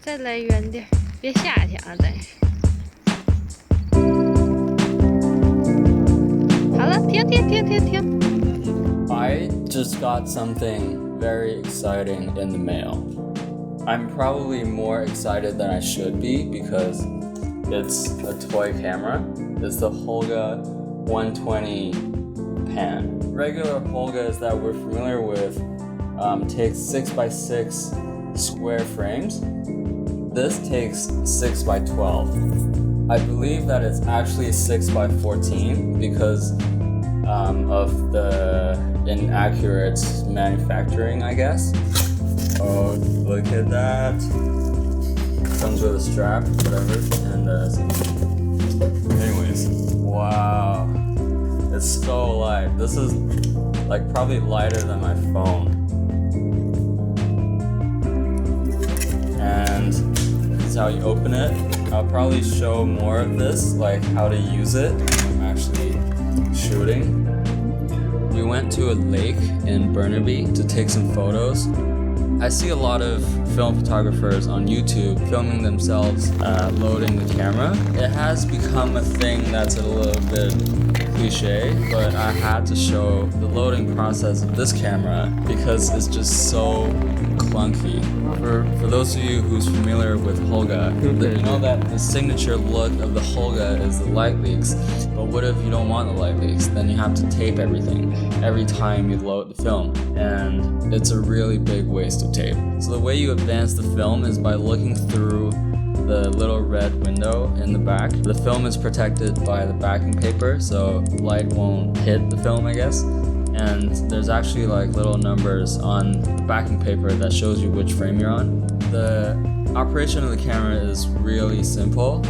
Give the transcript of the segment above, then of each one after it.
再来远点，别下去啊！但是，好了，停。I just got something very exciting in the mail. I'm probably more excited than I should be because it's a toy camera. It's the Holga 120 pan. Regular Holgas that we're familiar with takes 6x6 square frames. This takes 6x12. I believe that it's actually 6x14 because of the inaccurate manufacturing, I guess. Oh, look at that. Comes with a strap, whatever, and anyways, wow. It's so light. This is like probably lighter than my phone. And this is how you open it. I'll probably show more of this, like how to use it when I'm actually shooting. We went to a lake in Burnaby to take some photos. I see a lot of film photographers on YouTube filming themselves loading the camera. It has become a thing that's a little bit cliche, but I had to show the loading process of this camera because it's just so clunky. For those of you who's familiar with Holga, you know that the signature look of the Holga is the light leaks. But what if you don't want the light leaks? Then you have to tape everything every time you load the film, and it's a really big waste of tape. So the way you advance the film is by looking through the little red window in the back. The film is protected by the backing paper, so light won't hit the film, I guess. And there's actually like little numbers on the backing paper that shows you which frame you're on. The operation of the camera is really simple.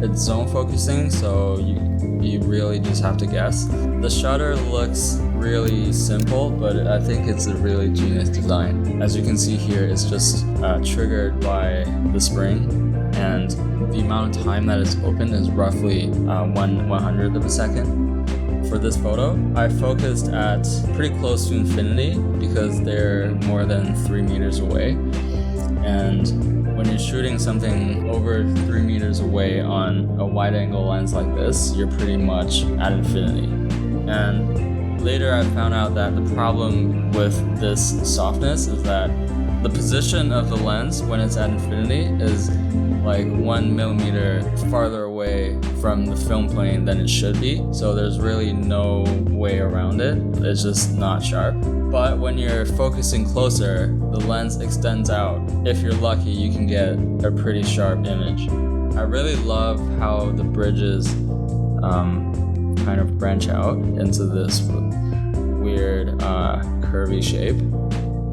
It's zone focusing, so you really just have to guess. The shutter looks really simple, but I think it's a really genius design. As you can see here, it's just triggered by the spring, and the amount of time that it's open is roughly 1/100th of a second. For this photo, I focused at pretty close to infinity because they're more than 3 meters away. And when you're shooting something over 3 meters away on a wide angle lens like this, you're pretty much at infinity. And later I found out that the problem with this softness is that the position of the lens when it's at infinity is like 1 millimeter farther away from the film plane than it should be. So there's really no way around it. It's just not sharp. But when you're focusing closer, the lens extends out. If you're lucky, you can get a pretty sharp image. I really love how the bridges kind of branch out into this weird curvy shape.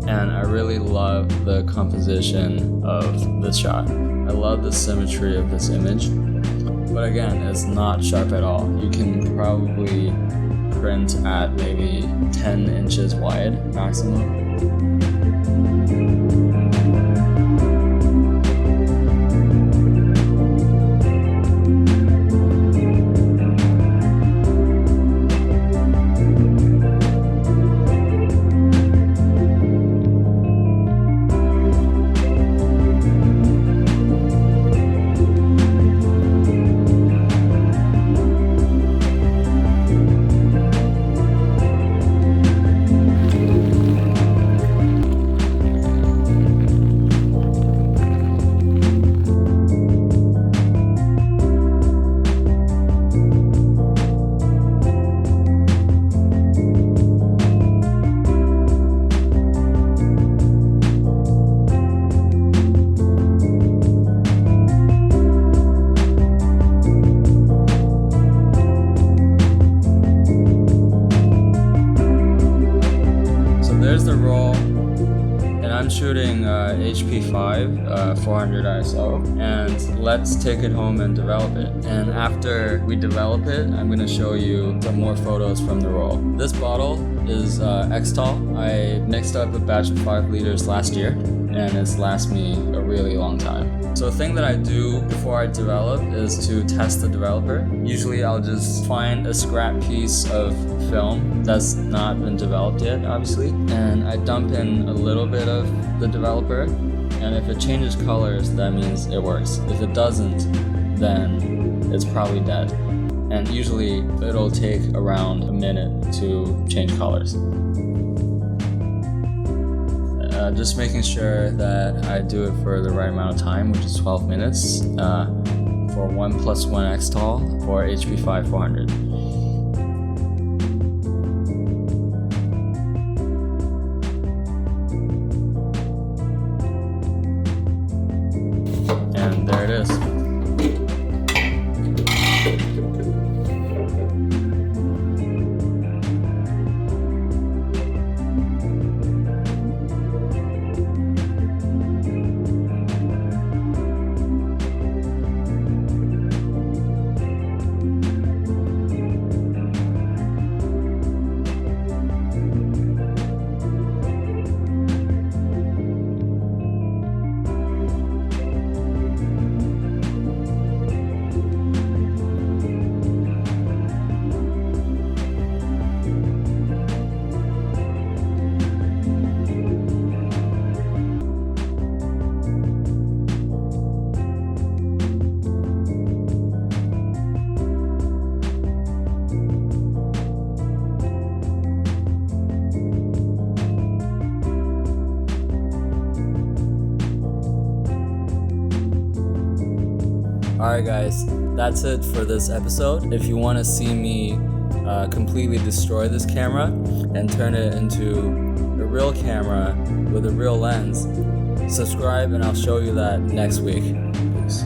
And I really love the composition of this shot. I love the symmetry of this image. But again, it's not sharp at all. You can probably print at maybe 10 inches wide maximum. I'm shooting HP5 400 ISO, and let's take it home and develop it. And after we develop it, I'm going to show you some more photos from the roll. This bottle is Xtol. I mixed up a batch of 5 liters last year, and it's lasted me a really long time. So the thing that I do before I develop is to test the developer. Usually I'll just find a scrap piece of film that's not been developed yet, obviously, and I dump in a little bit of the developer, and if it changes colors, that means it works. If it doesn't, then it's probably dead. And usually it'll take around a minute to change colors. Just making sure that I do it for the right amount of time, which is 12 minutes for 1+1 X-Tall for HP5 400. And there it is. Alright guys, that's it for this episode. If you want to see me completely destroy this camera and turn it into a real camera with a real lens, subscribe and I'll show you that next week. Peace.